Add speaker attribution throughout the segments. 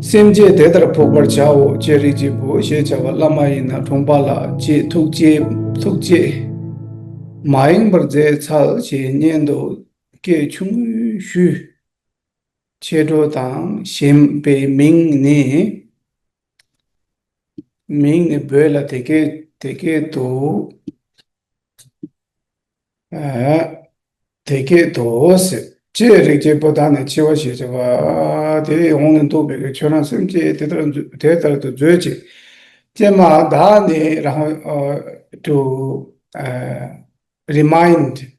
Speaker 1: Simje Dedra Poker Chao, Cherijibu, Shechawa Lamaina, Tombala, Tukje, Maing Berze Chal, Che Niendo, Ke Chung Shu, Chedo Tang, Shim Pe Ming Ni Bela Teke To Se. Che Potane Chiwa Shechawa, De Onan Tobe, Chona Simje, Dedra to Jeji. Jema Dani to remind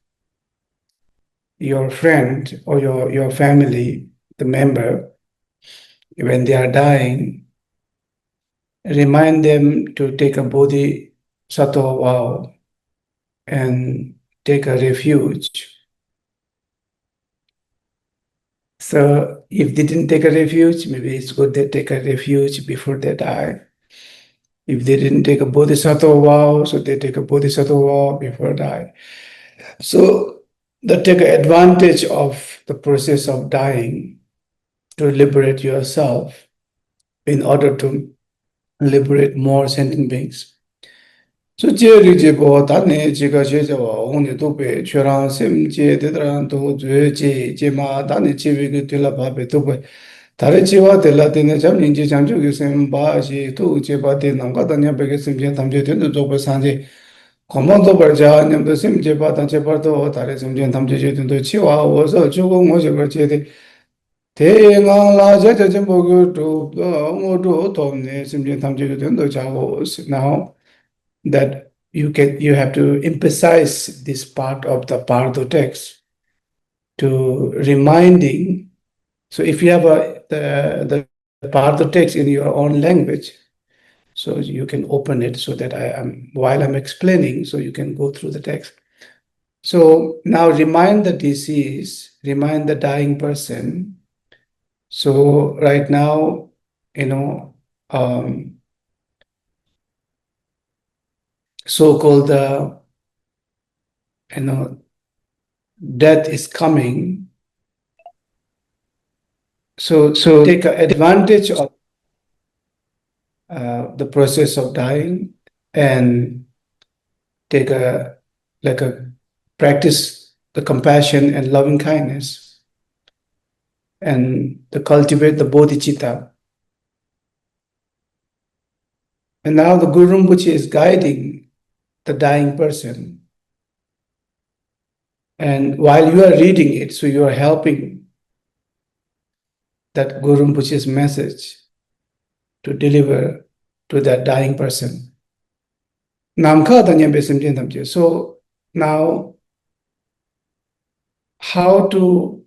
Speaker 1: your friend or your family, the member, when they are dying, remind them to take a bodhisattva vow and take a refuge. So if they didn't take a refuge, maybe it's good they take a refuge before they die. If they didn't take a bodhisattva vow, so they take a bodhisattva vow before die. So they take advantage of the process of dying to liberate yourself in order to liberate more sentient beings. So Jerry Jibo, Tane, Chica Chejawa, only to pay, Cheran, Sim, Che, Tetran, to Jue, Jema, Tane, Chivi, Tilla Pape, Tupe, Tarechiva, the Latin, Jamji, Jamju, Sim, Bashi, Tu, Chepati, Namkatanya, Begasim, Tamje, Topa Sanji. Commando Berja, and the same Jepat and Chepato, Tarism Gentam to Chiwa was a Chugo Moshe. Tenga la Jajambo to Moto Tomne, Simgentam Judo Chavos. Now that you have to emphasize this part of the Bardo text to reminding. So if you have the Bardo text in your own language, so you can open it so that while I'm explaining, so you can go through the text. So now remind the deceased, remind the dying person. So right now, so-called death is coming. So take advantage of the process of dying and take practice the compassion and loving kindness and to cultivate the bodhicitta. And now the Guru Rinpoche is guiding the dying person. And while you are reading it, so you are helping that Guru Rinpoche's message to deliver to that dying person. So now, how to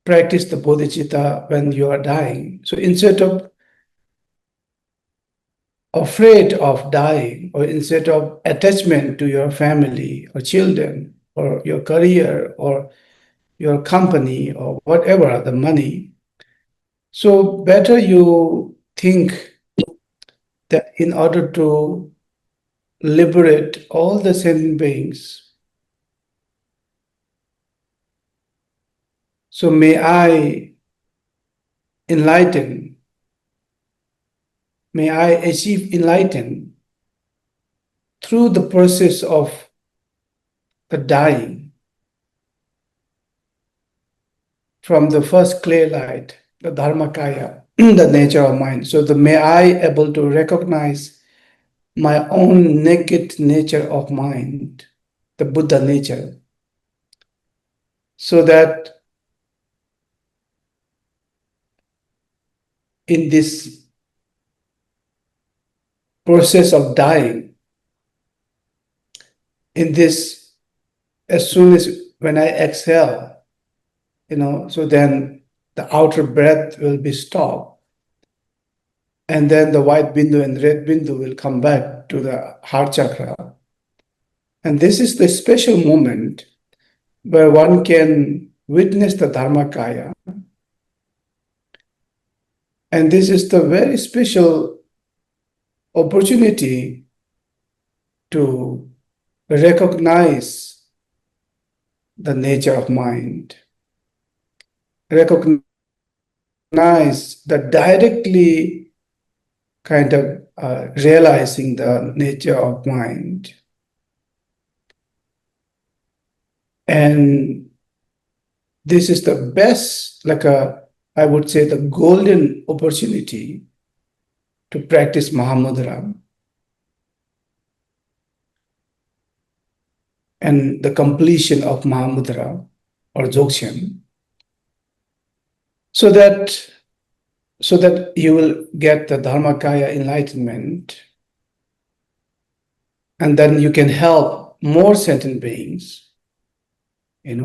Speaker 1: practice the bodhicitta when you are dying? So instead of afraid of dying, or instead of attachment to your family or children or your career or your company or whatever, the money, so better you think that in order to liberate all the sentient beings, so may I enlighten, may I achieve enlighten through the process of the dying from the first clear light, the Dharmakaya, the nature of mind. So may I able to recognize my own naked nature of mind, the Buddha nature, so that in this process of dying, in this, as soon as when I exhale, so then the outer breath will be stopped. And then the white bindu and red bindu will come back to the heart chakra. And this is the special moment where one can witness the Dharmakaya. And this is the very special opportunity to recognize the nature of mind, recognize the directly kind of realizing the nature of mind. And this is the best, I would say, the golden opportunity to practice Mahamudra and the completion of Mahamudra or Dzogchen, so that you will get the Dharmakaya enlightenment, and then you can help more sentient beings.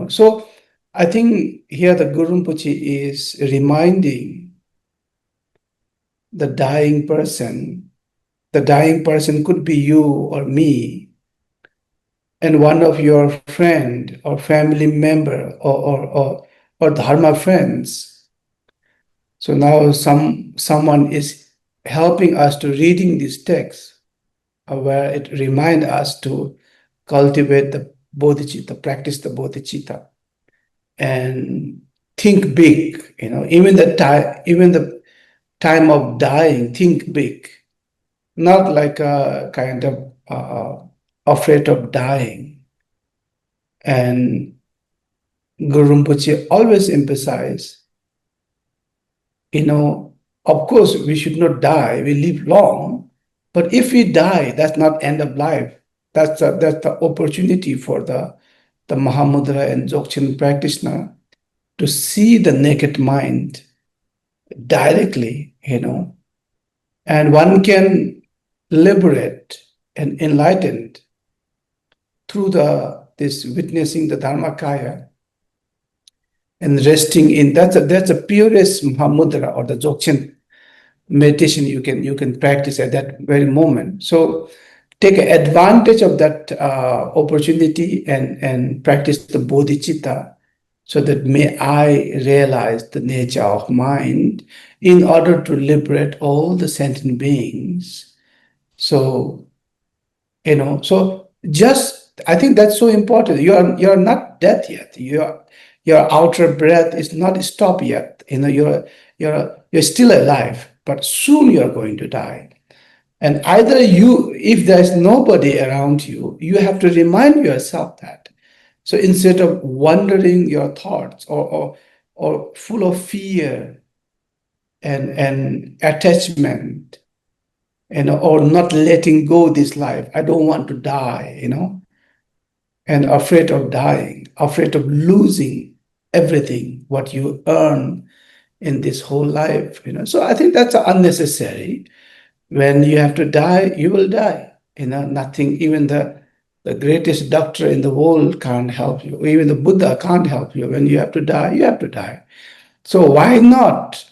Speaker 1: So I think here the Guru Rinpoche is reminding the dying person. The dying person could be you or me, and one of your friend or family member or dharma friends. So now someone is helping us to reading this text, where it remind us to cultivate the bodhicitta, practice the bodhicitta, and think big. Even the time of dying, think big, not like a kind of afraid of dying. And Guru Rinpoche always emphasize, of course, we should not die, we live long, but if we die, that's not end of life. That's the opportunity for the Mahamudra and Dzogchen practitioner to see the naked mind directly, and one can liberate and enlighten through this witnessing the Dharmakaya and resting in that's the purest Mahamudra or the Dzogchen meditation you can practice at that very moment. So take advantage of that opportunity and practice the bodhicitta, so that may I realize the nature of mind in order to liberate all the sentient beings. So so just I think that's so important. You're not dead yet. Your outer breath is not stopped yet. You're still alive, but soon you're going to die. And either if there's nobody around you, you have to remind yourself that. So instead of wandering your thoughts or full of fear and attachment, or not letting go this life, I don't want to die, and afraid of dying, afraid of losing everything what you earn in this whole life, So I think that's unnecessary. When you have to die, you will die. Nothing, even the greatest doctor in the world can't help you. Even the Buddha can't help you. When you have to die, you have to die. So why not,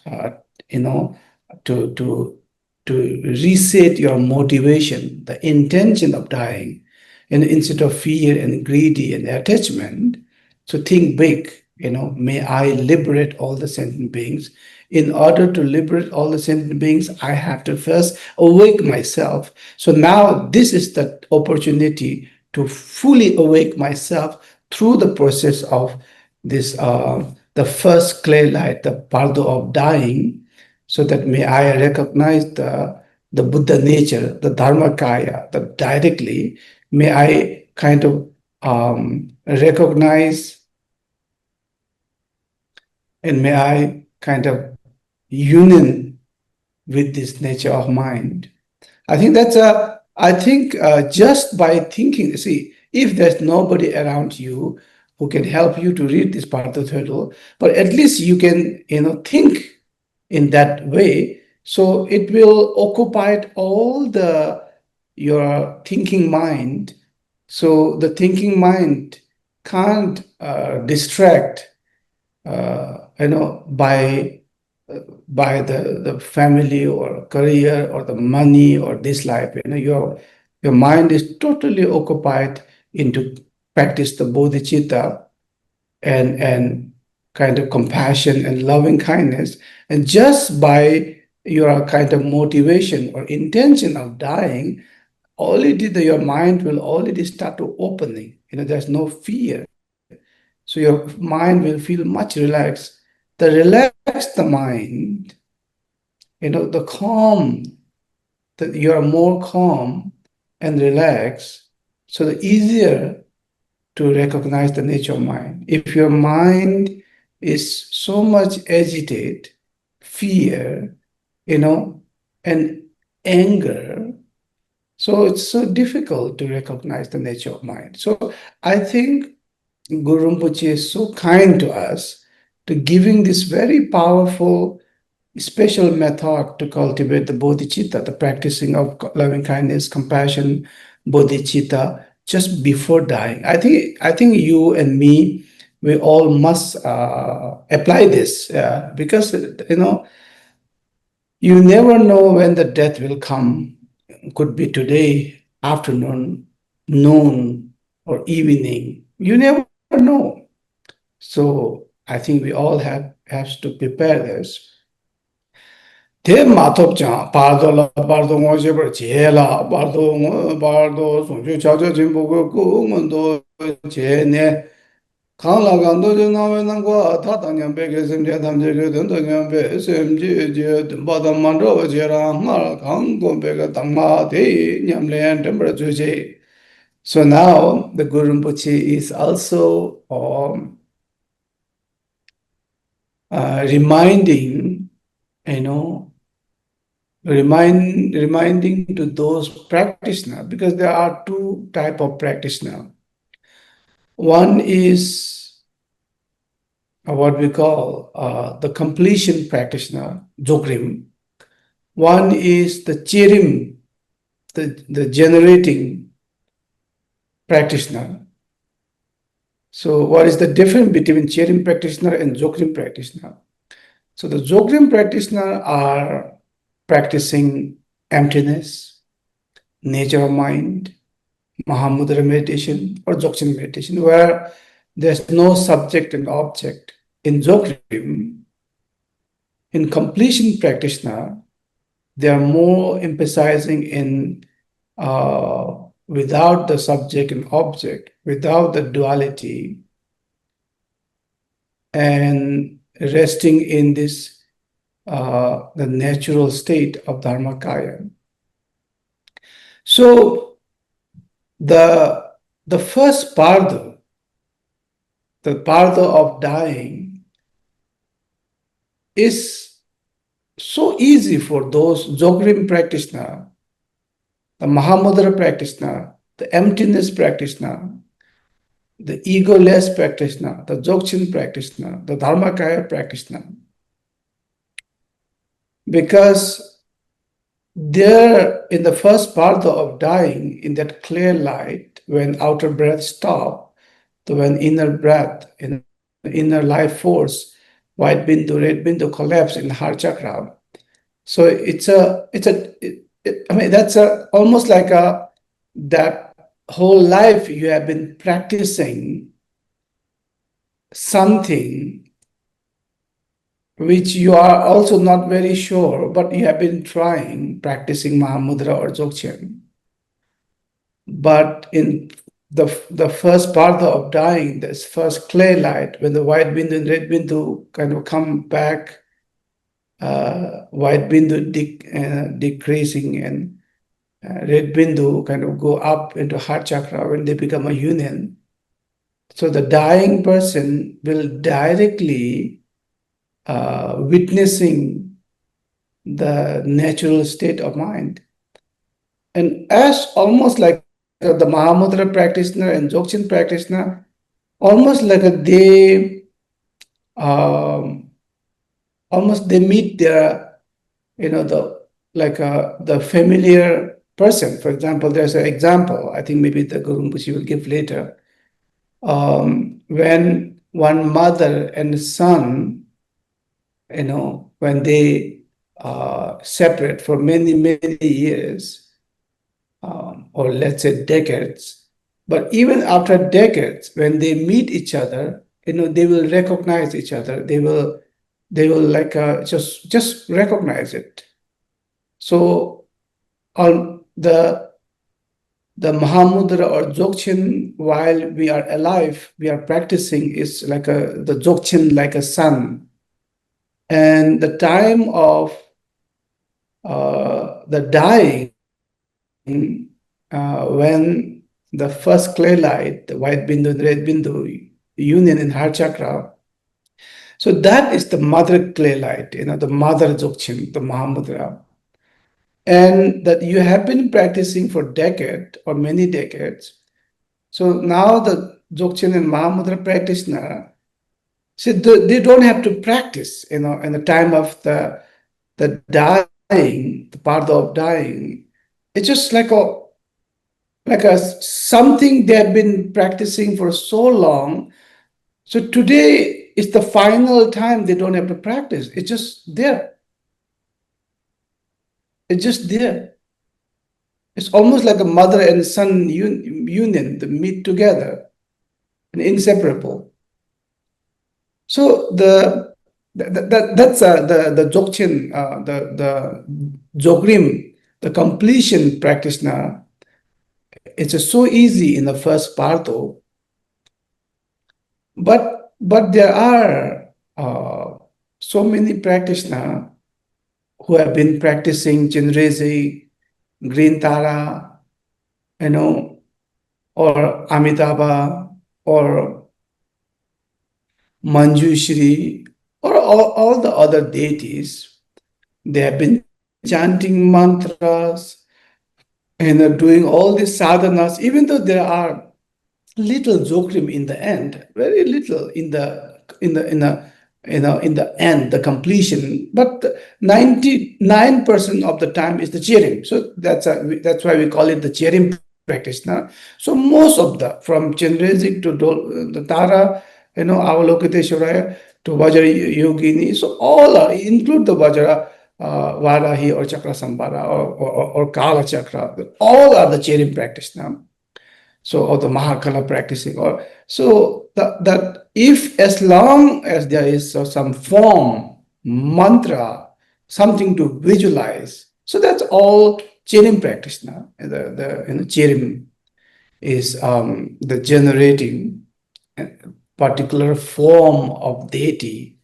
Speaker 1: to reset your motivation, the intention of dying, and instead of fear and greedy and attachment, so think big. May I liberate all the sentient beings. In order to liberate all the sentient beings, I have to first awake myself. So now this is the opportunity to fully awake myself through the process of this, the first clay light, the Bardo of dying, so that may I recognize the Buddha nature, the Dharmakaya, that directly may I kind of recognize, and may I kind of union with this nature of mind. I think just by thinking, see, if there's nobody around you who can help you to read this Bardo Thödol, but at least you can, think in that way. So it will occupy all your thinking mind. So the thinking mind can't distract, by the family or career or the money or this life. Your mind is totally occupied into practice the bodhicitta and kind of compassion and loving kindness. And just by your kind of motivation or intention of dying, already your mind will already start to opening. There's no fear. So your mind will feel much relaxed, the relax the mind, the calm, that you are more calm and relaxed, so the easier to recognize the nature of mind. If your mind is so much agitated, fear, and anger, so it's so difficult to recognize the nature of mind. So I think Guru Rinpoche is so kind to us to giving this very powerful special method to cultivate the bodhicitta, the practicing of loving kindness, compassion, bodhicitta, just before dying. I think you and me, we all must apply this because you never know when the death will come. Could be today, afternoon, noon, or evening. You never know. So I think we all have to prepare this. Te matop chan, bardo la, bardo ngo shebar che la, bardo sonju chacho jimbo go ku ngondo che ne, kang la gando je nawe nangwa, ta tanyam pe ke semje tam je ke ten tanyam pe semje je, tenpa tam mandro wa che ra, ngar kang gom pe ke tangma te nyam le yan tempera ju che. So now the Guru Rinpoche is also reminding, reminding to those practitioners, because there are two type of practitioner. One is what we call the completion practitioner, Zogrim. One is the Cherim, the generating practitioner. So what is the difference between Cherim practitioner and Zogrim practitioner? So the Zogrim practitioner are practicing emptiness, nature of mind, Mahamudra meditation, or Dzogchen meditation, where there's no subject and object. In Zogrim, in completion practitioner, they are more emphasizing in without the subject and object, without the duality, and resting in this the natural state of Dharmakaya. So the first Bardo, the Bardo of dying, is so easy for those Zogrim practitioner, the Mahamudra practitioner, the emptiness practitioner, the egoless practitioner, the Dzogchen practitioner, the Dharmakaya practitioner. Because there, in the first part of dying, in that clear light, when outer breath stops, when inner breath, in inner life force, white bindu, red bindu collapse in the heart chakra. So that's almost like that whole life you have been practicing something which you are also not very sure, but you have been trying, practicing Mahamudra or Dzogchen. But in the first part of dying, this first clear light, when the white bindu and red bindu kind of come back, white bindu decreasing and red bindu kind of go up into heart chakra when they become a union. So the dying person will directly witnessing the natural state of mind. And as almost like the Mahamudra practitioner and Dzogchen practitioner, almost like they meet their, the familiar person. For example, there's an example, I think maybe the Guru Rinpoche will give later. When one mother and son, when they separate for many, many years, or let's say decades, but even after decades, when they meet each other, they will recognize each other. They will like just recognize it. So on the Mahamudra or Dzogchen, while we are alive, we are practicing, is like the Dzogchen like a sun. And the time of the dying, when the first clay light, the white bindu and red bindu union in heart chakra, so that is the mother clay light, the mother Dzogchen, the Mahamudra. And that you have been practicing for decades or many decades. So now the Dzogchen and Mahamudra practitioner, so they don't have to practice, in the time of the dying, the part of dying. It's just like a something they have been practicing for so long. So today is the final time they don't have to practice. It's just there. It's just there. It's almost like a mother and son union. They meet together and inseparable. So that's the Dzogchen, the Zogrim, the completion practice now. It's so easy in the first part though, but there are so many practitioners who have been practicing Chinrezi, Green Tara, or Amitabha, or Manjushri, or all the other deities. They have been chanting mantras and are doing all these sadhanas, even though there are little Zogrim in the end, very little in the end, the completion. But 99% of the time is the Cherim. So that's why we call it the Cherim practice now. So most of the from Chenrezik to the Tara, Avalokiteshwaraya to Vajra Yogini, so all are include the Vajra. Varahi or Chakra Sambara or Kala Chakra, all are the Cherim practice now. So, or the Mahakala practicing, or so that if as long as there is some form, mantra, something to visualize, so that's all Cherim practice now. The Cherim is the generating a particular form of deity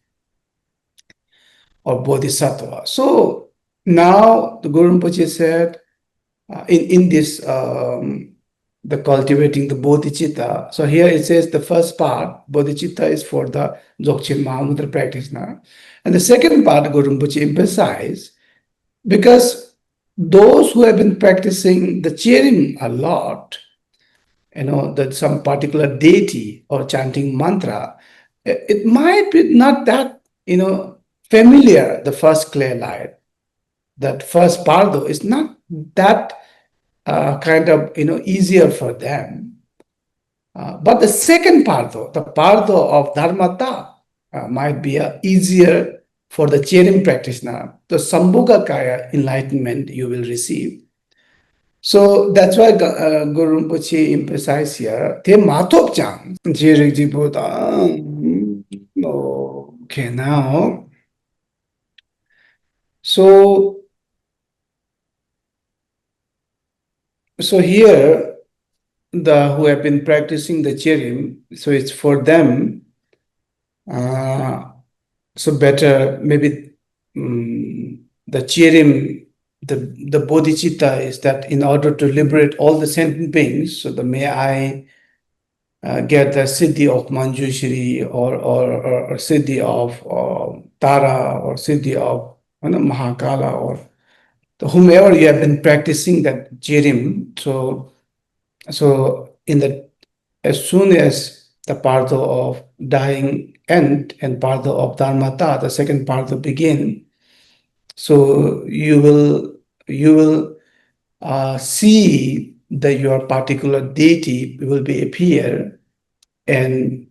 Speaker 1: or bodhisattva. So now the Guru Rinpoche said in this the cultivating the bodhicitta. So here it says the first part, bodhicitta, is for the Dzogchen Mahamudra practitioner. And the second part, Guru Rinpoche emphasized, because those who have been practicing the Cherim a lot, that some particular deity or chanting mantra, it might be not that, familiar, the first clear light. That first Bardo is not that kind of easier for them. But the second Bardo, the Bardo of Dharmata, might be easier for the Cherim practitioner. The Sambhoga Kaya enlightenment you will receive. So that's why Guru Rinpoche emphasized here, Te Matop Chang, Jirik Jibuta. Okay, now. So here, who have been practicing the Cherim, so it's for them. So better maybe the Cherim, the bodhicitta is that in order to liberate all the sentient beings, so may I get the siddhi of Manjushri or siddhi of Tara or siddhi of Mahakala or whomever you have been practicing that Cherim. So as soon as the Bardo of dying end and Bardo of Dharmata, the second Bardo begin, so you will see that your particular deity will be appear and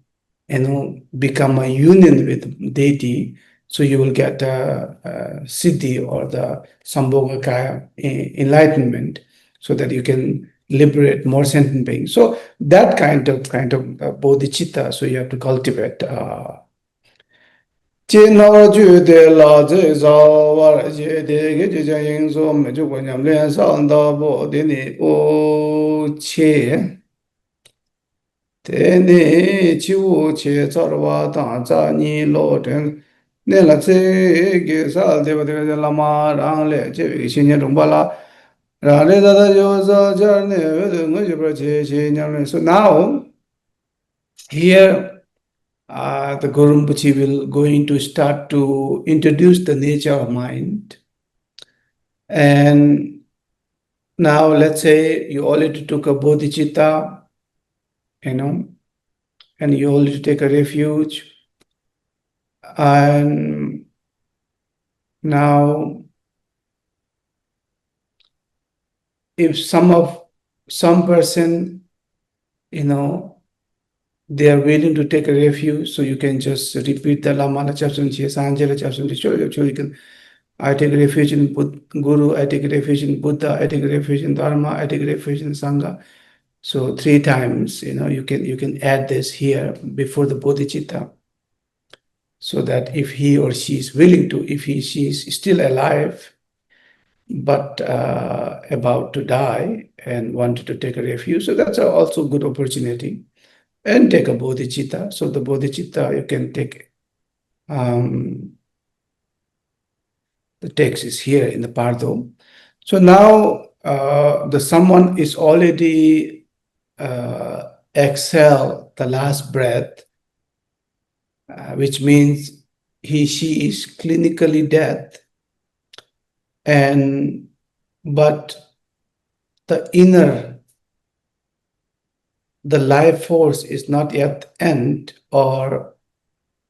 Speaker 1: become a union with deity. So you will get the siddhi or the sambhogakaya enlightenment, so that you can liberate more sentient beings. So that kind of bodhicitta, so you have to cultivate. De la de so me bo de ni o che te ne chi wo che ni lo Nella tse ge sal deva deva lama rang le che che nya rong ba la ra le da da yo sa jar ne ve ngo je pra che nya le. So now here the Guru Rinpoche will going to start to introduce the nature of mind. And now let's say you already took a bodhicitta, you know, and you already take a refuge. And now if some person, you know, they are willing to take a refuge, so you can just repeat the Lamana Chapsunchi, Sanjala Chapsunchi, sure, you can. I take refuge in Guru, I take refuge in Buddha, I take refuge in Dharma, I take refuge in Sangha. So 3 times, you know, you can add this here before the bodhicitta, so that if he or she is willing to, if she is still alive, but about to die and wanted to take a refuge, so that's also a good opportunity. And take a bodhicitta. So the bodhicitta you can take. The text is here in the Bardo. So now the someone is already exhale the last breath, which means she is clinically dead, but the inner, the life force is not yet end, or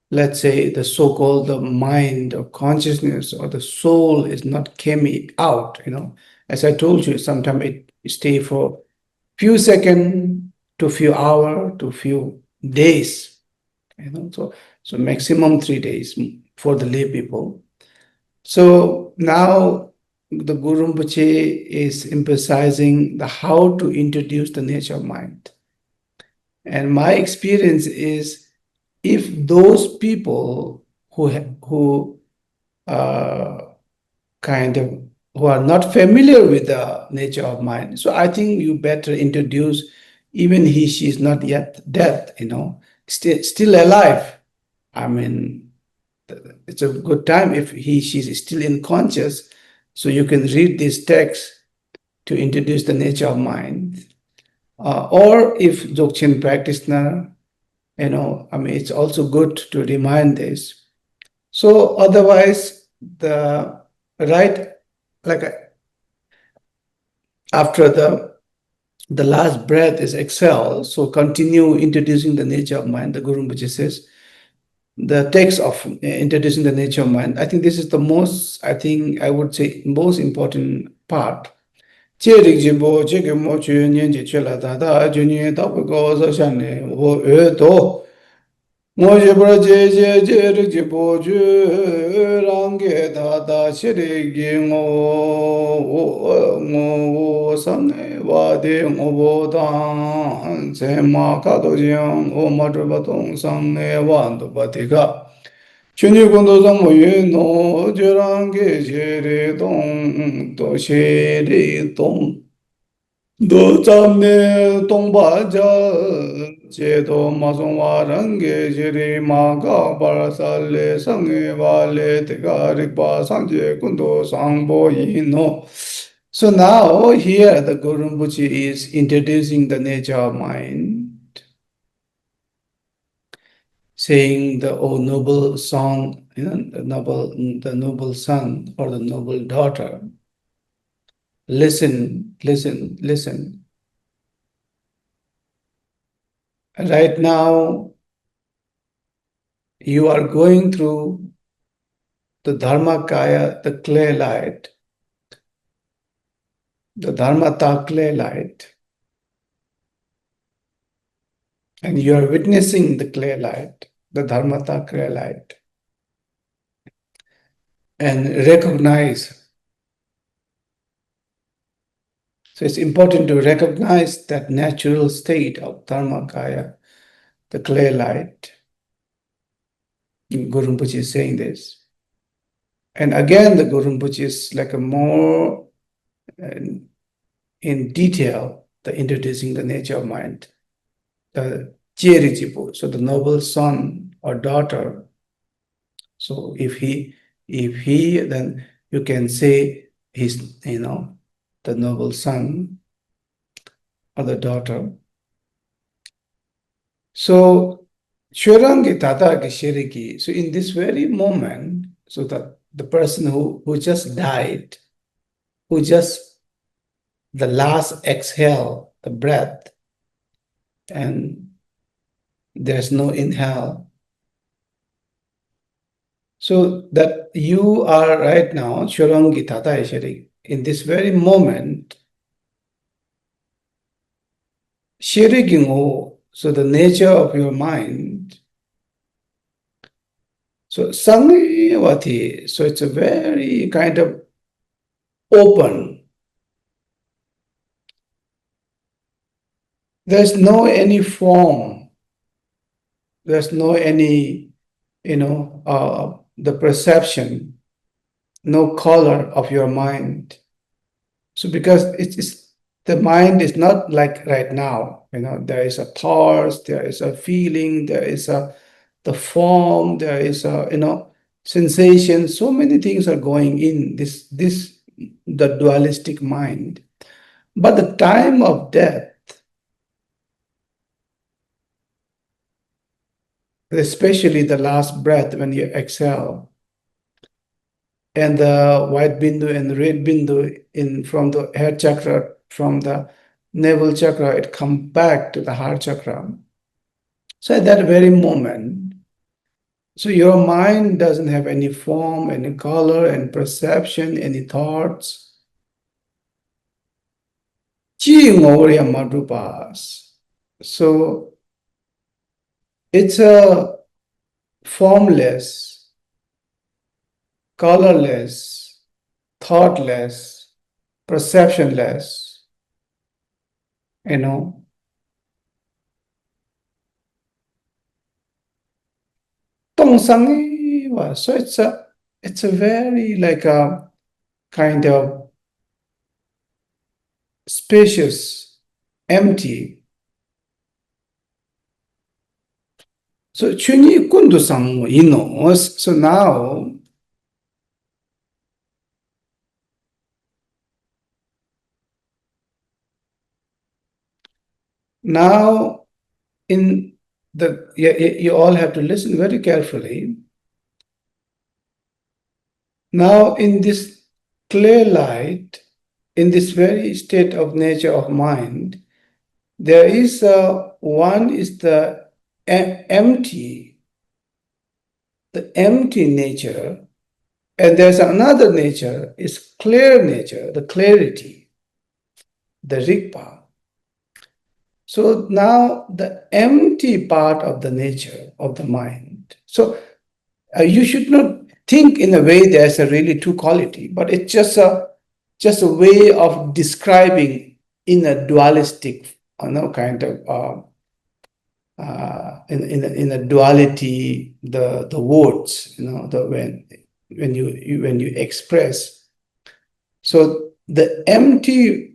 Speaker 1: let's say the so-called the mind or consciousness or the soul is not came out, you know. As I told you, sometimes it stay for few seconds to few hours to few days, you know. So maximum 3 days for the lay people. So now the Guru Rinpoche is emphasizing the how to introduce the nature of mind. And my experience is, if those people who kind of who are not familiar with the nature of mind, so I think you better introduce, even she is not yet dead, you know, still alive. I mean, it's a good time if she's still in conscious, so you can read this text to introduce the nature of mind. Or if Dzogchen practitioner, you know, I mean, it's also good to remind this. So otherwise, the right, like after the last breath is exhale, so continue introducing the nature of mind. The Guru Rinpoche says, the text of introducing the nature of mind, I think this is the most, I think I would say, most important part. Cherim jimbo cheke mo chu nyen je chela da da junye da go so shane wo do mo je bra je ri jimbo ju rang ge da da shiri gi ngo san wa de ngo bo da se ma ka do jing o ma tro ba tong sang ne wa do ba ti ga chunye gondo sang mo ye no je rang ge je re dong do she ri dong do zamne tongpa ja che do ma song wa rang ge je ri ma ga par sa le sang e wa le te ga rik pa sang je kun do sang bo yin no. So now here the Guru Rinpoche is introducing the nature of mind, saying the oh noble son, you know, the noble son or the noble daughter. Listen, listen, listen. Right now, you are going through the Dharmakaya, the clay light, the Dharmata clay light, and you are witnessing the clay light, the Dharmata clay light, and recognize. So it's important to recognize that natural state of Dharmakaya, the clay light. Guru Rinpoche is saying this. And again, the Guru Rinpoche is like a more in detail, the introducing the nature of mind. The Cherichipo, so the noble son or daughter. So if he, then you can say he's, the noble son or the daughter. So Shorangi Tata Shiriki. So in this very moment, so that the person who just died, who just the last exhale, the breath, and there's no inhale. So that you are right now, Shorangi Tata Shiriki, in this very moment, Shirikingo, so the nature of your mind. So Sangivati, so it's a very kind of open. There's no any form. There's no any, the perception, no color of your mind. So because it's the mind is not like right now, there is a thought, there is a feeling, there is the form, there is a, sensation. So many things are going in the dualistic mind. But the time of death, especially the last breath when you exhale, and the white bindu and the red bindu in from the head chakra, from the navel chakra, it comes back to the heart chakra. So at that very moment, so your mind doesn't have any form, any color, any perception, any thoughts. So it's a formless, colorless, thoughtless, perceptionless, you know. So it's a very like a kind of spacious, empty. So chuni kundu sang so now in you all have to listen very carefully. Now in this clear light, in this very state of nature of mind, there is one is the empty nature, and there's another nature is clear nature, the clarity, the rigpa. So now the empty part of the nature of the mind. So you should not think in a way there's a really two quality, but it's just a way of describing in a dualistic, kind of in a duality the words, when you express. So the empty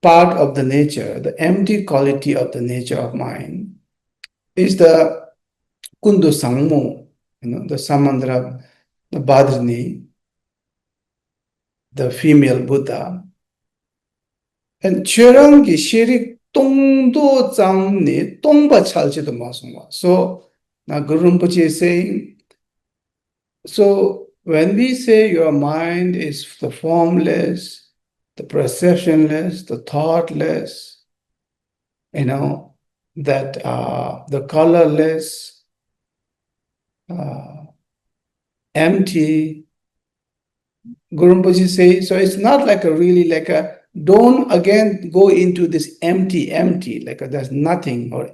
Speaker 1: part of the nature, the empty quality of the nature of mind is the kundu sangmo, the samandra, the badrini, the female Buddha. And Cherangi shirik tongdo zamni tongba chalchido masungwa. So now Guru Rinpoche is saying, so when we say your mind is the formless, the perceptionless, the thoughtless, that the colorless, empty, Guru Rinpoche say, so it's not like a really like a, don't again go into this empty, like there's nothing, or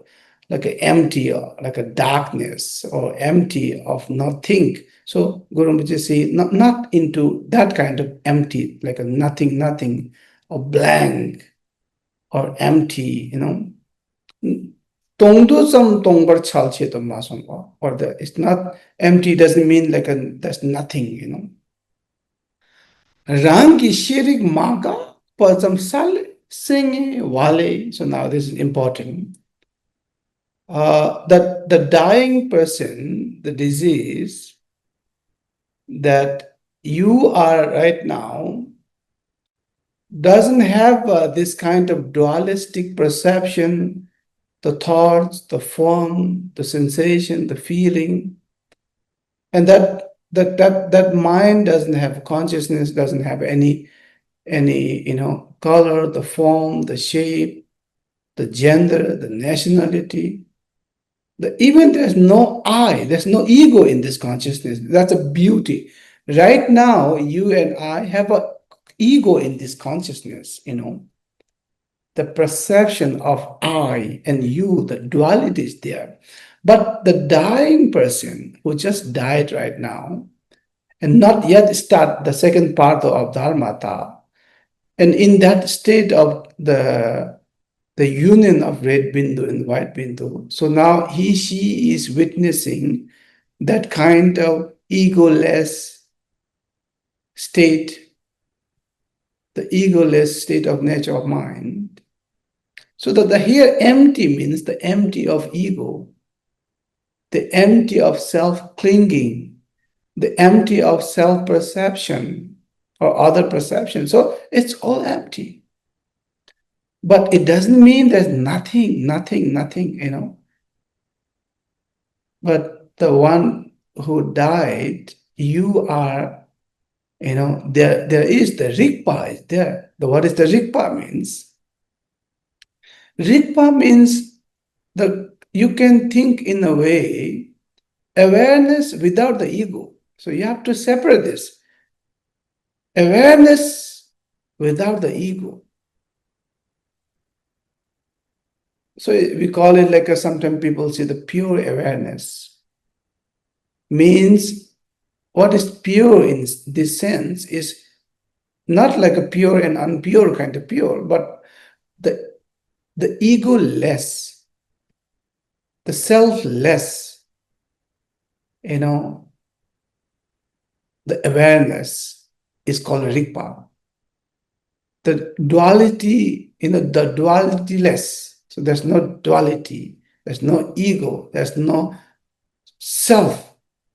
Speaker 1: like a empty, or like a darkness, or empty of nothing. So Guru Rinpoche say, not into that kind of empty, like a nothing, or blank, or empty, Tongdosam tongbar chalche to masongwa. Or it's not empty doesn't mean like there's nothing, Rangi shirik maga pazam sale singe wale. So now this is important. That the dying person, the disease, that you are right now doesn't have this kind of dualistic perception, the thoughts, the form, the sensation, the feeling, and that mind doesn't have consciousness, doesn't have any color, the form, the shape, the gender, the nationality. Even there's no I, there's no ego in this consciousness. That's a beauty. Right now, you and I have a ego in this consciousness, the perception of I and you, the duality is there. But the dying person who just died right now and not yet start the second part of dharmata, and in that state of the union of red bindu and white bindu, so now she is witnessing that kind of egoless state, the egoless state of nature of mind. So that the here empty means the empty of ego, the empty of self-clinging, the empty of self-perception or other perception. So it's all empty. But it doesn't mean there's nothing. But the one who died, you are, there is the Rigpa is there. What is the Rigpa means? Rigpa means you can think in a way, awareness without the ego. So you have to separate this. Awareness without the ego. So we call it like sometimes people say the pure awareness. Means what is pure in this sense is not like a pure and unpure kind of pure, but the ego-less, the self-less, the awareness is called Rigpa. The duality, the duality-less. So there's no duality, there's no ego, there's no self,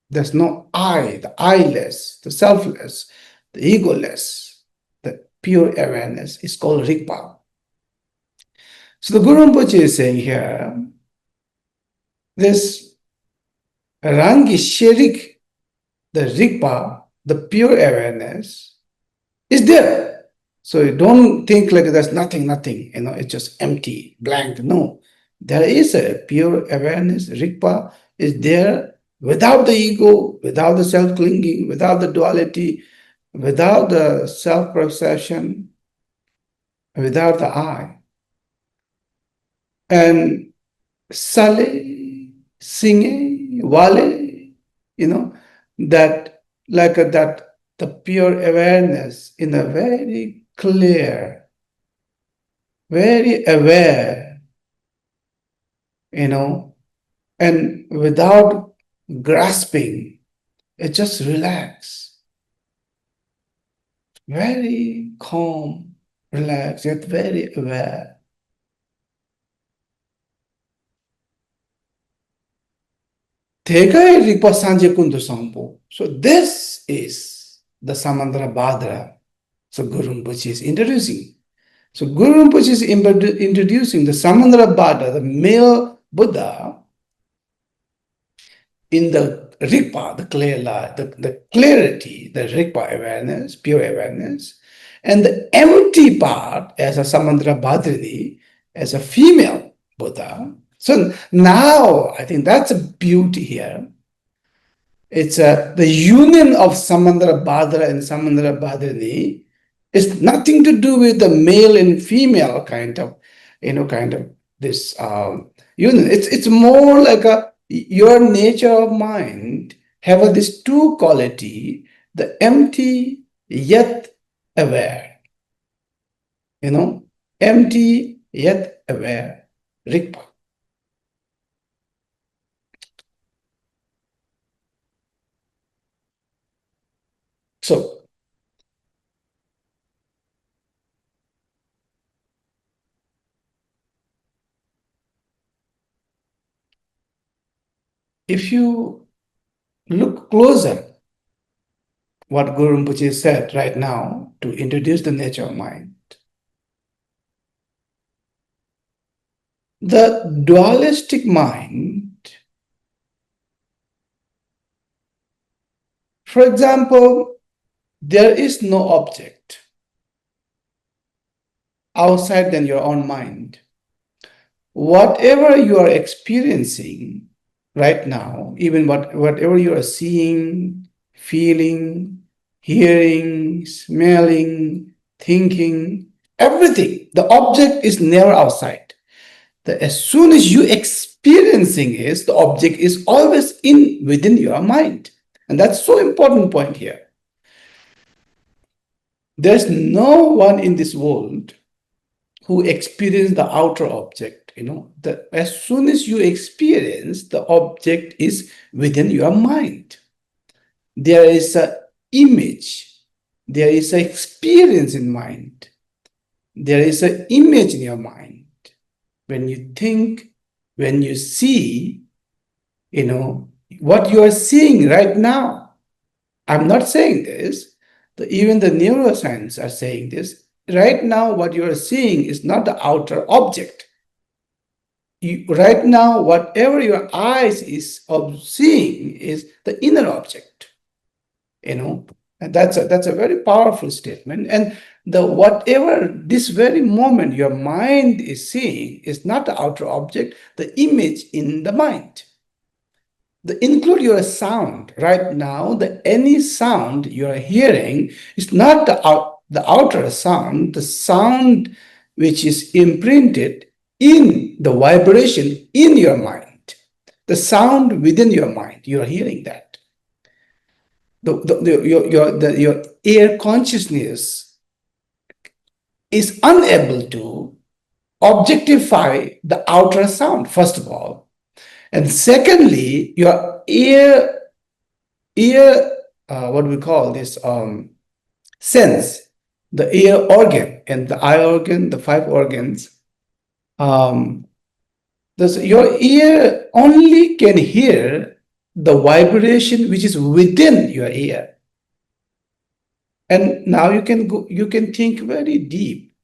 Speaker 1: there's no I, the I-less, the selfless, the egoless, the pure awareness is called Rigpa. So the Guru Rinpoche is saying here, this Rangi Sherik, the Rigpa, the pure awareness, is there. So you don't think like there's nothing, it's just empty, blank. No, there is a pure awareness. Rigpa is there without the ego, without the self-clinging, without the duality, without the self-perception, without the I. And Sale, Singe, Wale, that like that the pure awareness in a very clear, very aware, and without grasping, it just relax, very calm, relaxed, yet very aware. Tegai Rigpa Sanje Kundu Sampo. So this is the Samandra Bhadra. So Guru Rinpoche is introducing. So Guru Rinpoche is introducing the Samandra Bhadra, the male Buddha, in the Rigpa, the clear light, the clarity, the Rigpa awareness, pure awareness, and the empty part as a Samandra Bhadrini, as a female Buddha. So now I think that's a beauty here. It's the union of Samandra Bhadra and Samandra Bhadrini is nothing to do with the male and female kind of this union. It's more like your nature of mind have this two quality, the empty yet aware, empty yet aware, Rigpa. So if you look closer, what Guru Rinpoche said right now to introduce the nature of mind. The dualistic mind, for example, there is no object outside than your own mind. Whatever you are experiencing right now, even whatever you are seeing, feeling, hearing, smelling, thinking, everything, the object is never outside. As soon as you experiencing it, the object is always within your mind. And that's so important point here. There's no one in this world who experience the outer object. As soon as you experience, the object is within your mind. There is an image, there is an experience in mind, there is an image in your mind. When you think, when you see, what you are seeing right now. I'm not saying this, even the neuroscience are saying this. Right now, what you are seeing is not the outer object. Right now, whatever your eyes is seeing is the inner object. And that's a very powerful statement. And whatever this very moment your mind is seeing is not the outer object, the image in the mind. Include your sound. Right now, any sound you're hearing is not the outer sound, the sound which is imprinted in the vibration in your mind, the sound within your mind. You're hearing that. Your air consciousness is unable to objectify the outer sound, first of all. And secondly, your ear, what we call this, sense, the ear organ and the eye organ, the 5 organs, your ear only can hear the vibration which is within your ear. And now you can think very deep.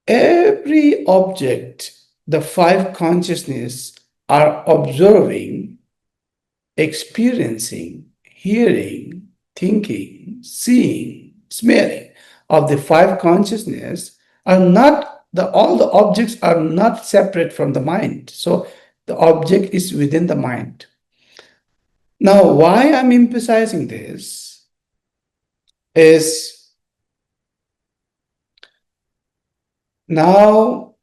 Speaker 1: Every object, the 5 consciousness are observing, experiencing, hearing, thinking, seeing, smelling of the 5 consciousness are not all the objects are not separate from the mind. So the object is within the mind. Now, why I'm emphasizing this is now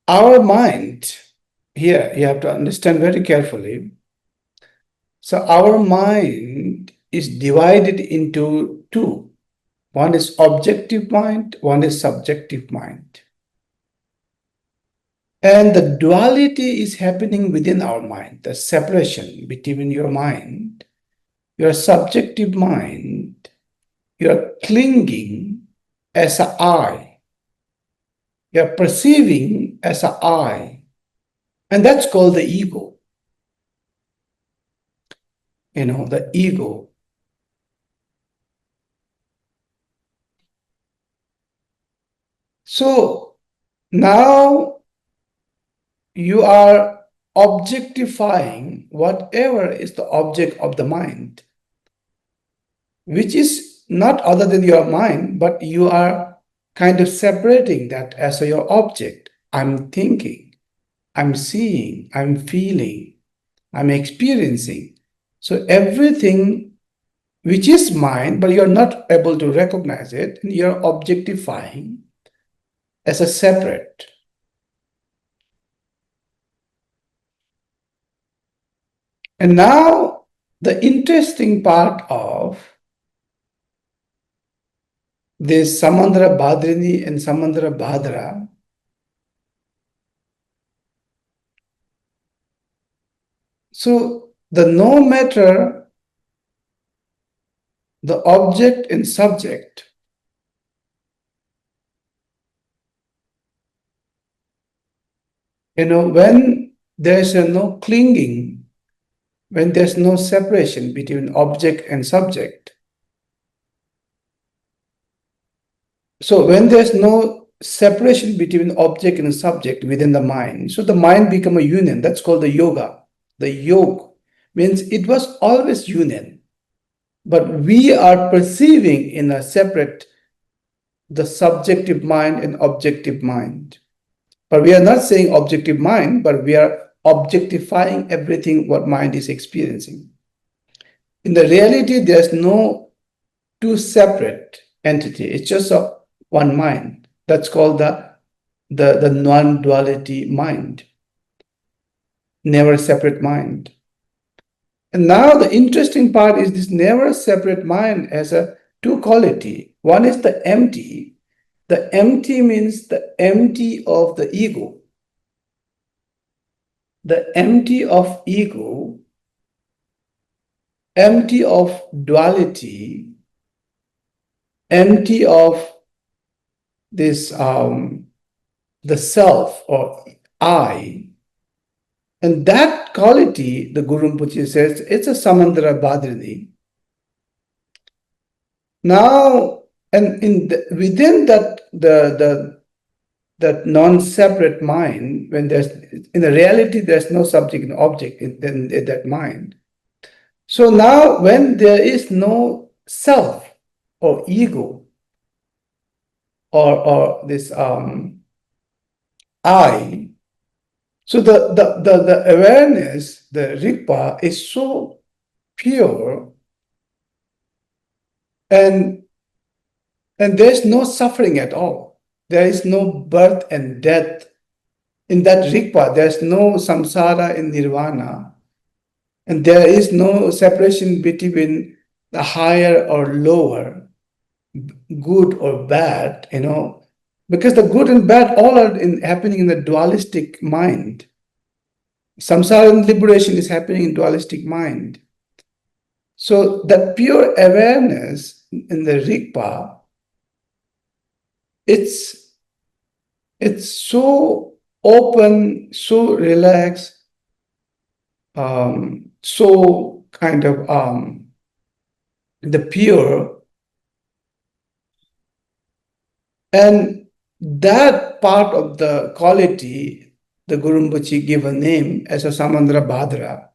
Speaker 1: our mind, here you have to understand very carefully. So our mind is divided into 2. One is objective mind, one is subjective mind. And the duality is happening within our mind, the separation between your mind, your subjective mind, you're clinging as an I. You're perceiving as an I. And that's called the ego. The ego. So now you are objectifying whatever is the object of the mind, which is not other than your mind, but you are kind of separating that as your object. I'm thinking, I'm seeing, I'm feeling, I'm experiencing. So everything which is mine, but you're not able to recognize it, and you're objectifying as a separate. And now the interesting part of this Samandra Bhadrini and Samandra Bhadra, so no matter the object and subject, when there is no clinging, when there's no separation between object and subject. So when there's no separation between object and subject within the mind, so the mind become a union. That's called the yoga. The yoga means it was always union, but we are perceiving in a separate the subjective mind and objective mind. But we are not saying objective mind, but we are objectifying everything what mind is experiencing. In the reality, there's no two separate entity. It's just one mind. That's called the non-duality mind, never separate mind. And now the interesting part is this never separate mind has a two quality. One is the empty. The empty means the empty of the ego. The empty of ego, empty of duality, empty of this the self or I. And that quality, the Guru Rinpoche says, it's a Samandara Bhadrini. Now, and within that that non-separate mind, when there's in the reality there's no subject and object in that mind. So now, when there is no self or ego or this I, so the awareness, the Rigpa, is so pure, and there's no suffering at all. There is no birth and death in that Rigpa. There's no samsara in nirvana, and there is no separation between the higher or lower, good or bad, because the good and bad all are happening in the dualistic mind. Samsara and liberation is happening in dualistic mind. So that pure awareness in the Rigpa, it's so open, so relaxed, so kind of the pure, and that part of the quality, the Guru Rinpoche give a name as a Samandra Bhadra.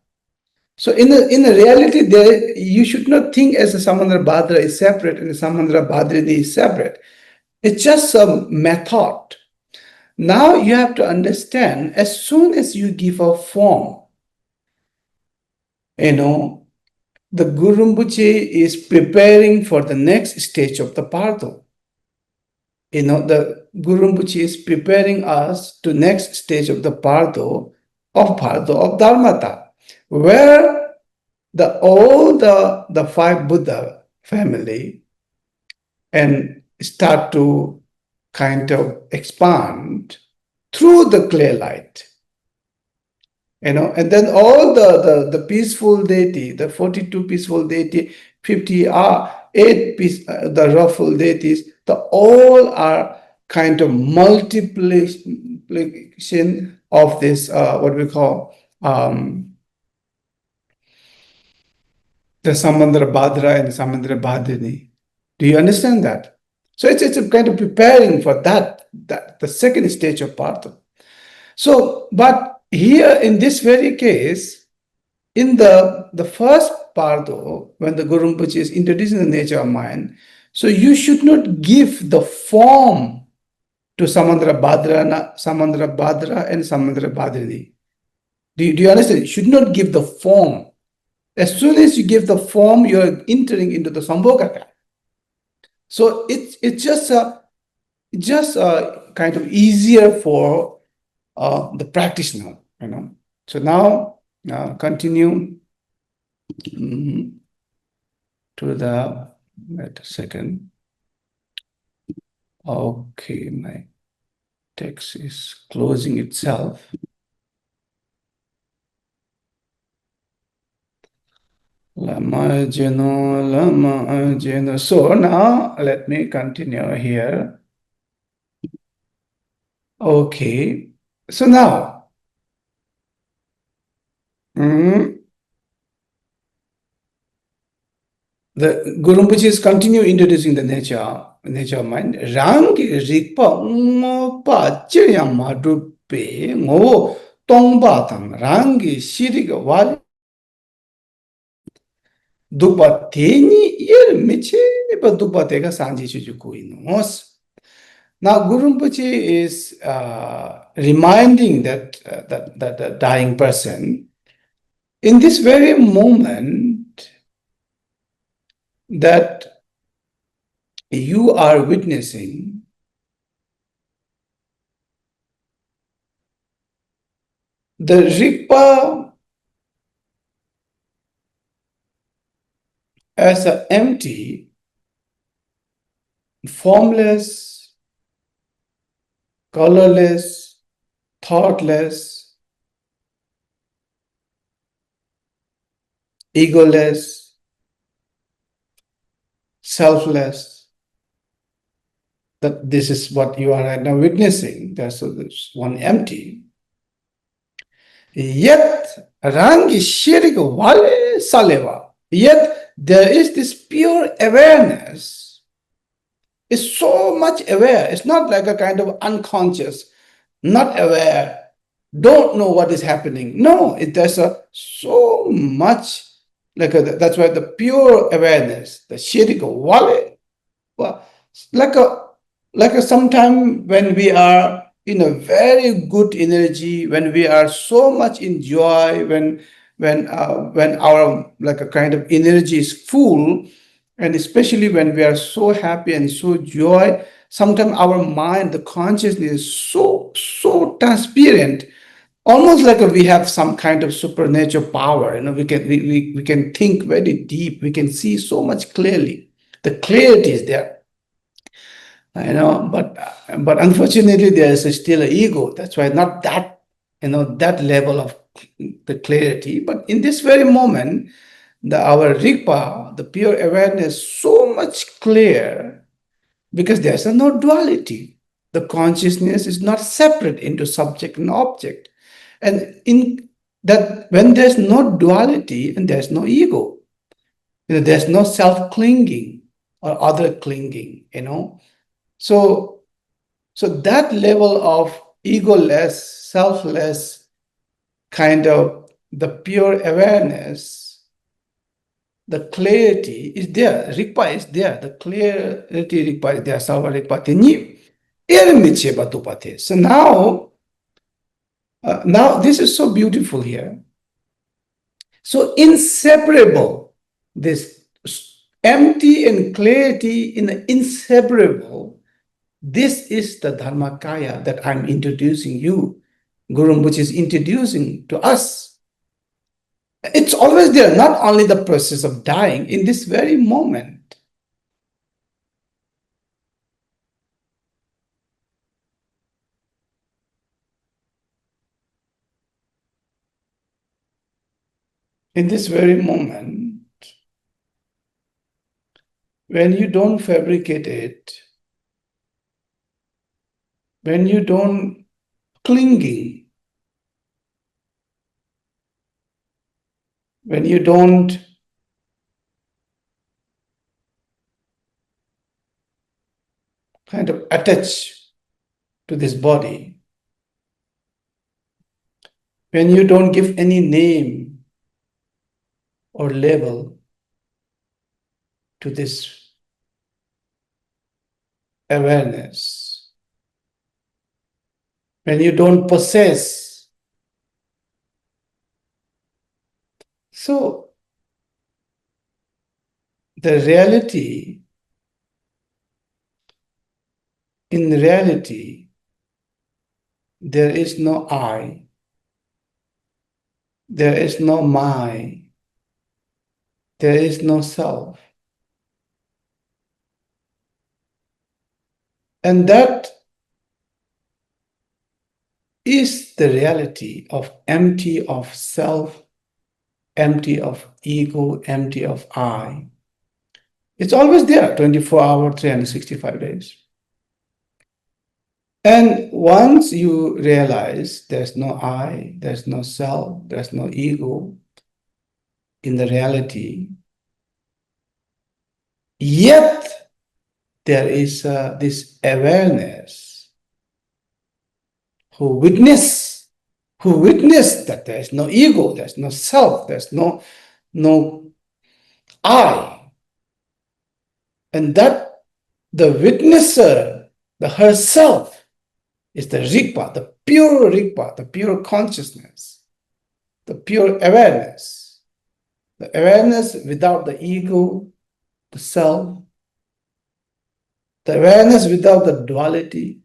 Speaker 1: So in a reality, there you should not think as a Samandra Bhadra is separate and a Samandra Bhadrini is separate. It's just a method. Now you have to understand, as soon as you give a form, the Guru Rinpoche is preparing for the next stage of the Bardo. The Guru Rinpoche is preparing us to next stage of the Bardo of Dharmata, where all the five Buddha family and start to kind of expand through the clear light. And then all the peaceful deity, the 42 peaceful deity, 58 the ruffle deities, all are kind of multiplication of this, what we call the Samandra Bhadra and Samandra Bhadrini. Do you understand that? So it's a kind of preparing for that the second stage of Bardo. So, but here in this very case, in the first Bardo, when the Guru Rinpoche is introducing the nature of mind, so you should not give the form to Samandra Bhadra and Samandra Bhadrini. Do you understand? You should not give the form. As soon as you give the form, you are entering into the Sambhogaka. So it's just kind of easier for the practitioner, So now continue to the, wait a second. Okay, my text is closing itself. Lama Jeno. So now let me continue here. Okay, so now The Guru Rinpoche is continue introducing the nature of mind. Rangi rikpa ngopa chaya madupe ngo tongpa tang rangi shiriga wali dukpa teni yer meche pa dukpa teka sanji chuju kuinos. Now Guru Rinpoche is reminding that the dying person in this very moment that you are witnessing the Rigpa as an empty, formless, colorless, thoughtless, egoless, selfless. That this is what you are right now witnessing. There's one empty. Yet, rangi shirik wale saleva. Yet there is this pure awareness. It's so much aware. It's not like a kind of unconscious, not aware, don't know what is happening. No, there's so much that's why the pure awareness, the shirik wale, like a sometime when we are in a very good energy, when we are so much in joy, when our like a kind of energy is full, and especially when we are so happy and so joy, sometimes our mind, the consciousness is so transparent, almost like we have some kind of supernatural power. We can think very deep, we can see so much clearly. The clarity is there. But unfortunately there is still an ego. That's why not that, that level of the clarity. But in this very moment, our Rigpa, the pure awareness, so much clear because there's no duality. The consciousness is not separate into subject and object. And in that, when there's no duality and there's no ego, there's no self-clinging or other clinging, So that level of egoless, selfless kind of the pure awareness, the clarity is there. Rigpa is there. The clarity Rigpa is there. Salva Rigpa Teni. So now this is so beautiful here. So inseparable, this empty and clarity in the inseparable. This is the Dharmakaya that I'm introducing you. Guru Rinpoche is introducing to us. It's always there, not only the process of dying, in this very moment. In this very moment, when you don't fabricate it, when you don't clinging, when you don't kind of attach to this body, when you don't give any name or label to this awareness, when you don't possess. So the reality, in reality, there is no I, there is no my, there is no self. And that is the reality of empty of self, empty of ego, empty of I. It's always there, 24 hours, 365 days. And once you realize there's no I, there's no self, there's no ego in the reality, yet there is this awareness who witness, that there is no ego, there's no self, there's no I, and that the witnesser, the herself, is the Rigpa, the pure consciousness, the pure awareness, the awareness without the ego, the self, the awareness without the duality.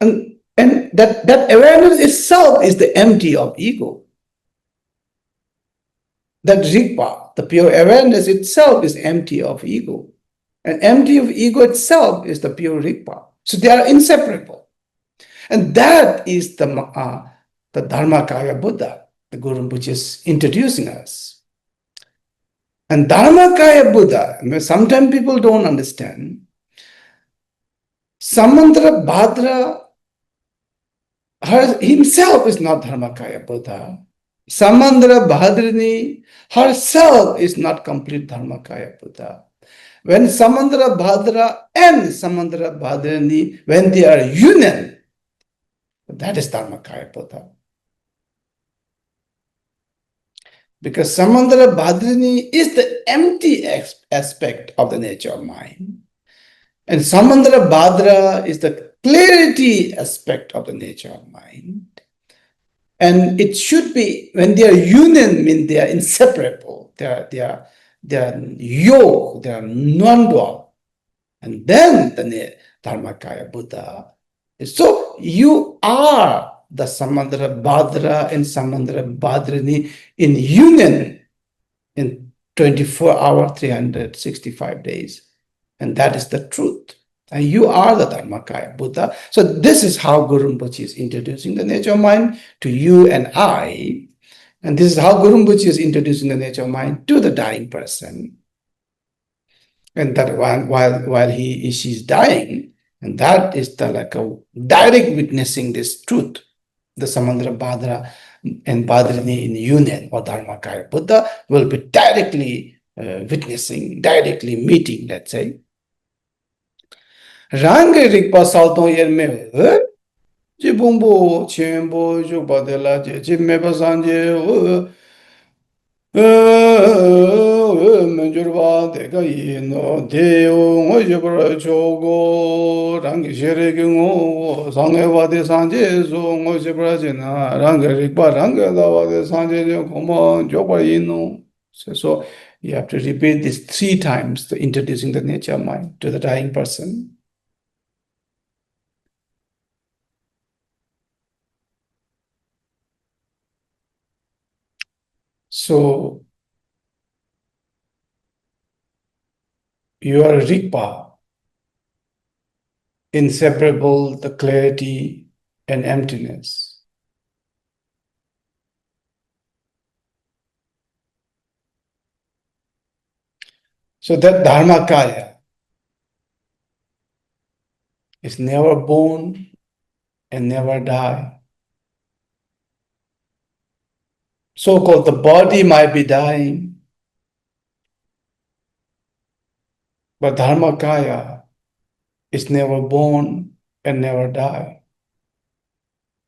Speaker 1: And that awareness itself is the empty of ego. That Rigpa, the pure awareness itself, is empty of ego. And empty of ego itself is the pure Rigpa. So they are inseparable. And that is the Dharmakaya Buddha, the Guru Rinpoche is introducing us. And Dharmakaya Buddha, sometimes people don't understand, Samandra Bhadra himself is not Dharmakaya Buddha. Samandra Bhadrini herself is not complete Dharmakaya Buddha. When Samandra Bhadra and Samandra Bhadrini, when they are union, that is Dharmakaya Buddha. Because Samandra Bhadrini is the empty aspect of the nature of mind. And Samandra Bhadra is the clarity aspect of the nature of mind. And it should be, when they are union, mean they are inseparable. They are yoke, they are non-dual. And then the Dharmakaya Buddha. So you are the Samandra Bhadra and Samandra Bhadrini in union in 24 hours, 365 days. And that is the truth. And you are the Dharmakaya Buddha. So this is how Guru Rinpoche is introducing the nature of mind to you and I. And this is how Guru Rinpoche is introducing the nature of mind to the dying person. And that while she's dying, and that is the like a direct witnessing this truth, the Samandra Bhadra and Bhadrini in union, or Dharmakaya Buddha will be directly witnessing, directly meeting, let's say. Rangi Rigpa Salton Yerme, Jibumbo, Chimbo, Jubadela, Jimeba Sanje, Menjurba, Dega Yino, Deo, Mojabra Chogo, Rangi Sheregingo, Sangeva de Sanje, Mojabra Jena, Rangi Rigpa, Ranga de Sanje, Koma, Joba Yino. So you have to repeat this 3 times, introducing the nature of mind to the dying person. So you are Rigpa, inseparable, the clarity and emptiness. So that Dharmakaya is never born and never die. So-called the body might be dying, but Dharmakaya is never born and never die.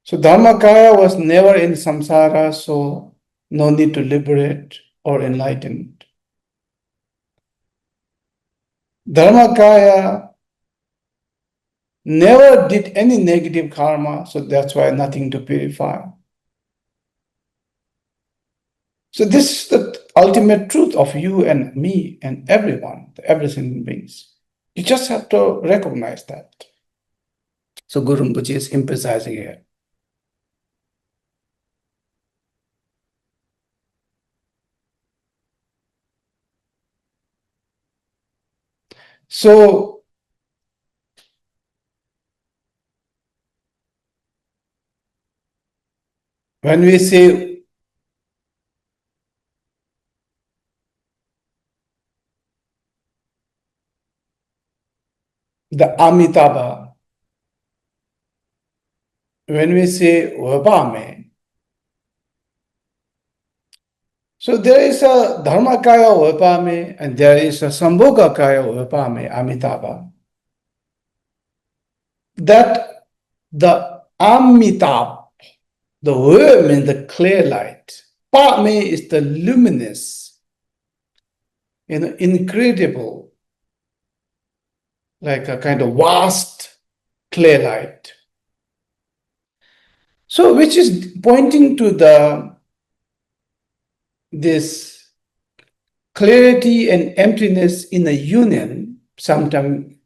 Speaker 1: So Dharmakaya was never in samsara, so no need to liberate or enlighten. Dharmakaya never did any negative karma, so that's why nothing to purify. So this is the ultimate truth of you and me and everyone, every single beings. You just have to recognize that. So Guru Rinpoche is emphasizing here. So when we say the Amitabha, when we say Vapame, so there is a Dharmakaya Vapame and there is a Sambhogakaya Vapame, Amitabha. That the Amitabha, the word means the clear light. Pame is the luminous, incredible, like a kind of vast clear light. So, which is pointing to this clarity and emptiness in a union. Sometimes,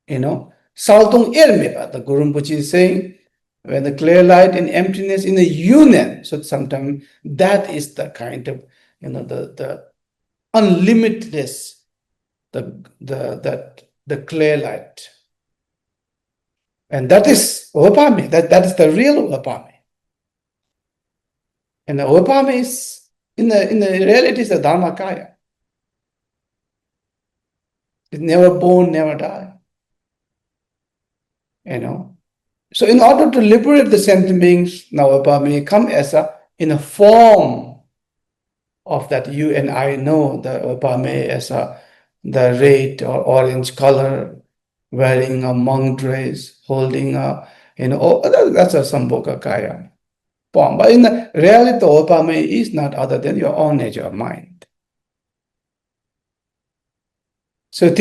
Speaker 1: Saltung Irmeba, the Guru Rinpoche is saying, when the clear light and emptiness in a union. So sometimes that is the kind of, the unlimitedness, the clear light. And that is Opame, that is the real Opame. And the Opame is, in the reality, is the Dharmakaya. It's never born, never die. So in order to liberate the sentient beings, now Opame come as in a form of that you and I know the Opame as the red or orange color, wearing a monk dress, holding that's a Sambhogakaya form. But in the reality, Opame is not other than your own nature of mind. So so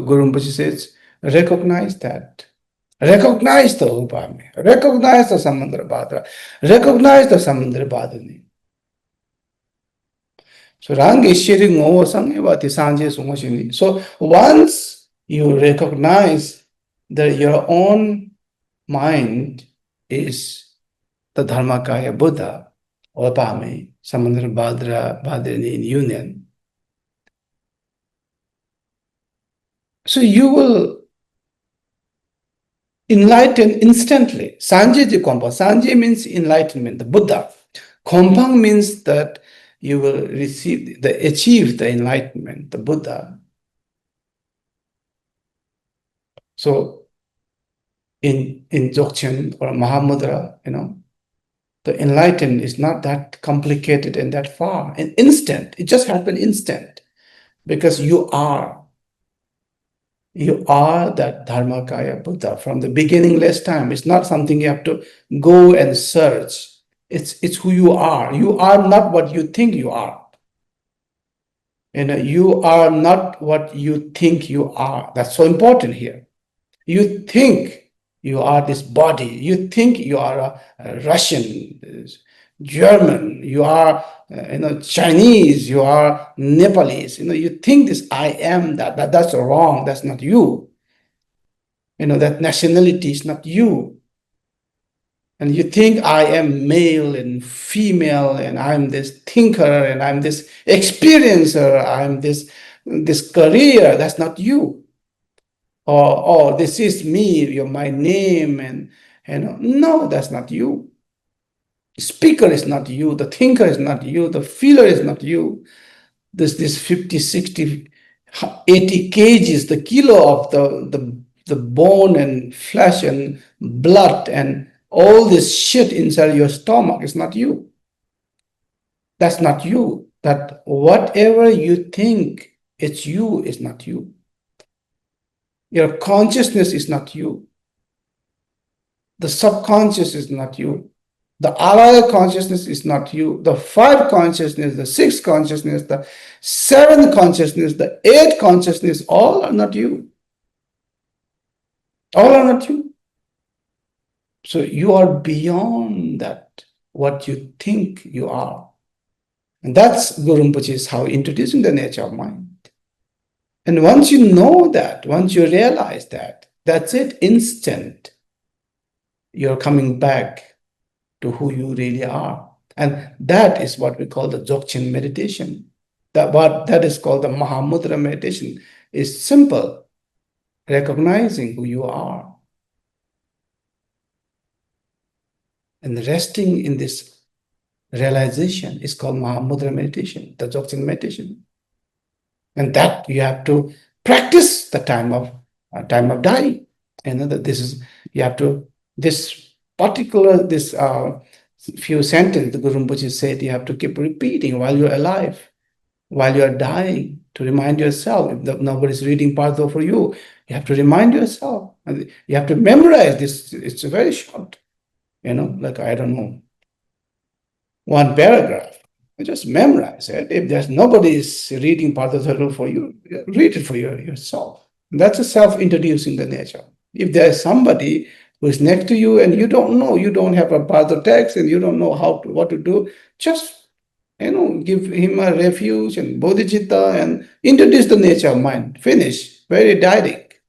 Speaker 1: Guru Rinpoche says, recognize that. Recognize the Opame. Recognize the Samandra Bhadra. Recognize the Samandra Bhadani. So rangi sharing over sangevati sanje sungashini. So once you recognize that your own mind is the Dharmakaya Buddha, Opame, Samandra Bhadrini in union, so you will enlighten instantly. Sanje ji kompa. Sanje means enlightenment, the Buddha. Kompang means that you will achieve the enlightenment, the Buddha. So in Dzogchen or Mahamudra, the enlightenment is not that complicated and that far. An instant, it just happened instant. Because you are that Dharmakaya Buddha from the beginningless time. It's not something you have to go and search. It's who you are. You are not what you think you are. You are not what you think you are. That's so important here. You think you are this body. You think you are a Russian, German. You are, Chinese. You are Nepalese. You think this I am that. That's wrong. That's not you. That nationality is not you. And you think I am male and female, and I'm this thinker, and I'm this experiencer, I'm this career. That's not you. Or this is me, you're my name, and no, that's not you. The speaker is not you, the thinker is not you, the feeler is not you. This 50, 60, 80 kgs, the kilo of the bone and flesh and blood and all this shit inside your stomach is not you. That's not you. That whatever you think it's you is not you. Your consciousness is not you. The subconscious is not you. The alaya consciousness is not you. The 5 consciousness, the 6 consciousness, the 7 consciousness, the 8 consciousness, all are not you. All are not you. So you are beyond that, what you think you are. And that's Guru Rinpoche's how introducing the nature of mind. And once you know that, once you realize that, that's it, instant. You're coming back to who you really are. And that is what we call the Dzogchen meditation. That is called the Mahamudra meditation. It's simple, recognizing who you are. And resting in this realization is called Mahamudra meditation, the Dzogchen meditation. And that you have to practice the time of dying. And this is, you have to this particular, this few sentences the Guru Rinpoche said, you have to keep repeating while you're alive, while you're dying, to remind yourself. If nobody's reading Bardo for you, you have to remind yourself. And you have to memorize this. It's very short, like, I don't know, one paragraph. You just memorize it. If there's nobody is reading Bardo Thödol for you, read it for yourself. That's a self-introducing the nature. If there's somebody who is next to you and you don't know, you don't have a Bardo text and you don't know what to do, just give him a refuge and bodhicitta and introduce the nature of mind. Finish. Very direct.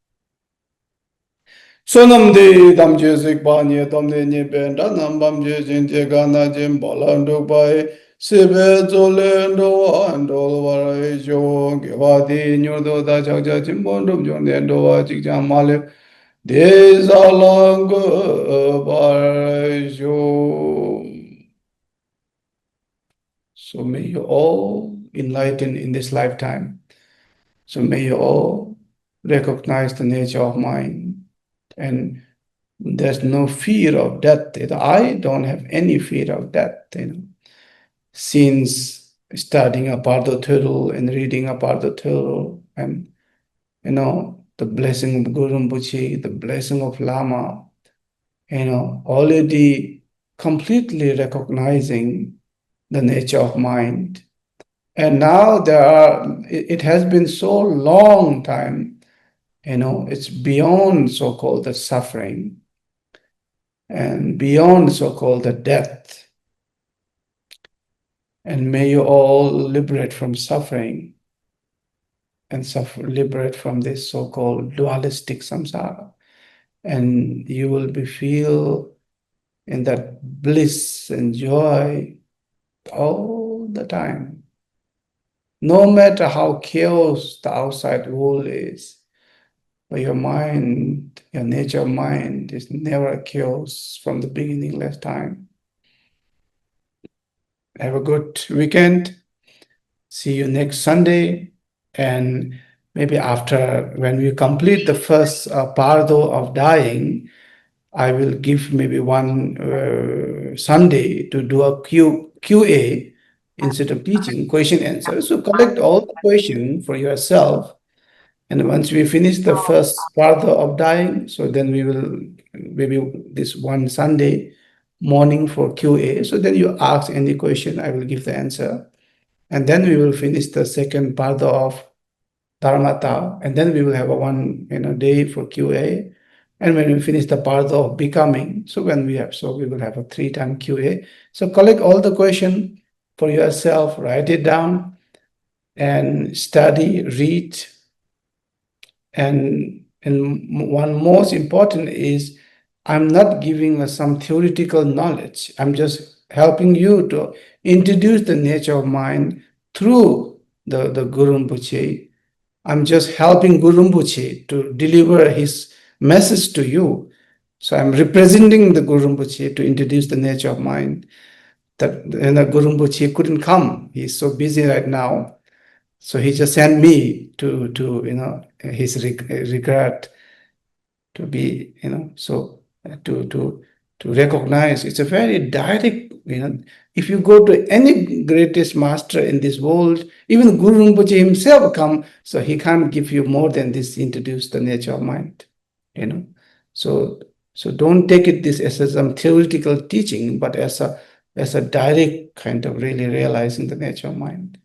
Speaker 1: Sonam de dam jesik banye domne nye benda nambam jesin jegana jem bolando by sebe zolendo andol varai jo gevadi nyodo da jagja jimbondum jonendo jikjam male de zalang varai jo. So may you all enlighten in this lifetime. So may you all recognize the nature of mind. And there's no fear of death. I don't have any fear of death. Since studying a Bardo Thödol and reading a Bardo Thödol, and the blessing of Guru Rinpoche, the blessing of Lama, already completely recognizing the nature of mind. And now it has been so long time, it's beyond so-called the suffering and beyond so-called the death. And may you all liberate from suffering and liberate from this so-called dualistic samsara. And you will feel in that bliss and joy all the time. No matter how chaos the outside world is, but your mind, your nature of mind is never chaos from the beginningless time. Have a good weekend. See you next Sunday. And maybe after, when we complete the first Bardo of dying, I will give maybe one Sunday to do a QA instead of teaching, question answer. So collect all the questions for yourself. And once we finish the first part of dying, so then we will, maybe this one Sunday morning for QA. So then you ask any question, I will give the answer. And then we will finish the second part of Dharmata. And then we will have a one day for QA. And when we finish the part of becoming, we will have a 3-time QA. So collect all the question for yourself, write it down, and study, read. And one most important is, I'm not giving some theoretical knowledge. I'm just helping you to introduce the nature of mind through the Guru Rinpoche. I'm just helping Guru Rinpoche to deliver his message to you. So I'm representing the Guru Rinpoche to introduce the nature of mind. That Guru Rinpoche couldn't come. He's so busy right now. So he just sent me to his regret to be, to recognize. It's a very direct, if you go to any greatest master in this world, even Guru Rinpoche himself come, so he can't give you more than this, introduce the nature of mind, So don't take this as some theoretical teaching, but as a direct kind of really realizing the nature of mind.